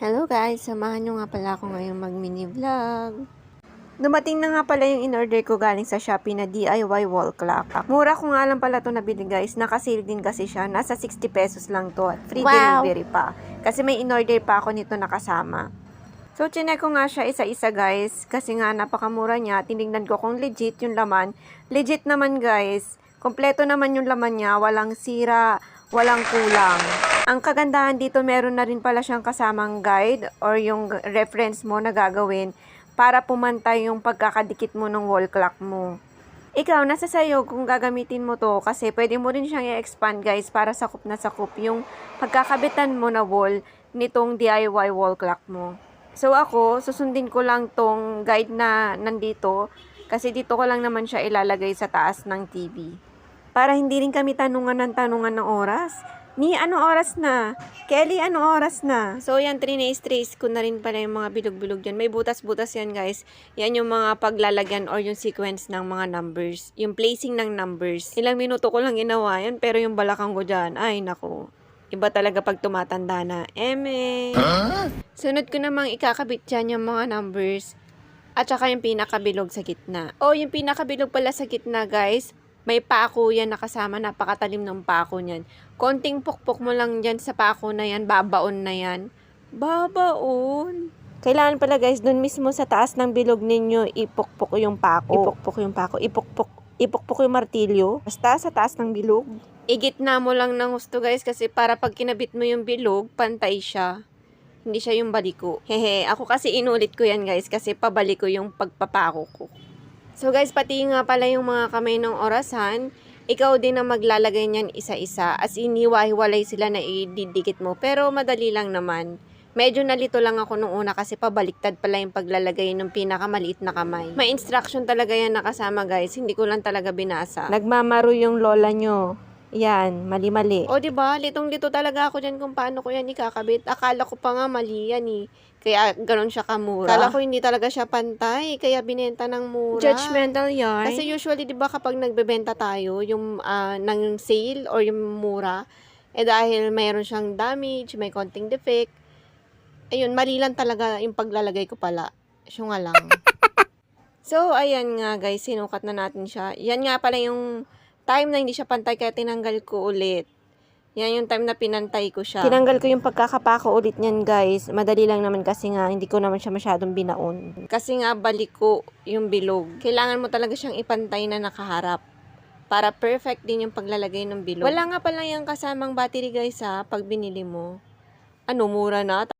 Hello guys, samahan nyo nga pala ako ngayong mag-mini vlog. Dumating na nga pala yung in-order ko galing sa Shopee na DIY wall clock. Mura ko nga lang pala ito nabili guys, naka-sale din kasi siya. Nasa 60 pesos lang to at free delivery pa. Kasi may in-order pa ako nito nakasama. So, chinek ko nga siya isa-isa guys, kasi nga napakamura niya. Tinignan ko kung legit yung laman. Legit naman guys. Kompleto naman yung laman niya, walang sira, walang kulang. Ang kagandahan dito, meron na rin pala siyang kasamang guide or yung reference mo na gagawin para pumantay yung pagkakadikit mo ng wall clock mo. Ikaw, nasa sayo kung gagamitin mo to kasi pwede mo rin siyang i-expand guys para sakop na sakop yung pagkakabitan mo na wall nitong DIY wall clock mo. So ako, susundin ko lang tong guide na nandito kasi dito ko lang naman siya ilalagay sa taas ng TV. Para hindi rin kami tanungan ng oras. Ni, ano oras na? Kelly, ano oras na? So, yan, trace ko na rin pala yung mga bilog-bilog dyan. May butas-butas yan, guys. Yan yung mga paglalagyan or yung sequence ng mga numbers. Yung placing ng numbers. Ilang minuto ko lang ginawa yan, pero yung balakang ko dyan, ay, naku. Iba talaga pag tumatanda na. Sunod ko namang ikakabit dyan yung mga numbers. At saka yung pinakabilog sa gitna. O, yung pinakabilog pala sa gitna, guys. May pako yan nakasama, napakatalim ng pako niyan. Konting pukpok mo lang dyan sa pako na yan, babaon na yan. Babaon. Kailangan pala guys, dun mismo sa taas ng bilog ninyo, ipukpok yung pako. Ipukpok yung martilyo. Basta sa taas ng bilog. Igitna mo lang ng gusto guys, kasi para pag kinabit mo yung bilog, pantay siya. Hindi siya yung baliko. Hehe, ako kasi inulit ko yan guys, kasi pabaliko yung pagpapako ko. So guys, pati nga pala yung mga kamay ng orasan, ikaw din ang maglalagay niyan isa-isa. As in, hiwa-hiwalay sila na ididikit mo. Pero madali lang naman. Medyo nalito lang ako nung una kasi pabaliktad pala yung paglalagay ng pinakamaliit na kamay. May instruction talaga yan nakasama guys, hindi ko lang talaga binasa. Nagmamaro yung lola nyo. Yan, mali-mali. O diba, litong-lito talaga ako dyan kung paano ko yan ikakabit. Akala ko pa nga mali yan eh. Kaya ganun siya kamura. Akala ko hindi talaga siya pantay, kaya binenta ng mura. Judgmental yarn. Kasi usually, di ba kapag nagbebenta tayo, yung ng sale or yung mura, dahil mayroon siyang damage, may konting defect, ayun, mali lang talaga yung paglalagay ko pala. Siya nga lang. So, ayan nga guys, sinukat na natin siya. Yan nga pala yung time na hindi siya pantay, kaya tinanggal ko ulit. Yan yung time na pinantay ko siya. Tinanggal ko yung pagkakapako ulit niyan guys. Madali lang naman kasi nga hindi ko naman siya masyadong binaon. Kasi nga baliko yung bilog. Kailangan mo talaga siyang ipantay na nakaharap. Para perfect din yung paglalagay ng bilog. Wala nga pala yung kasamang battery guys ha, pag binili mo. Ano, mura na?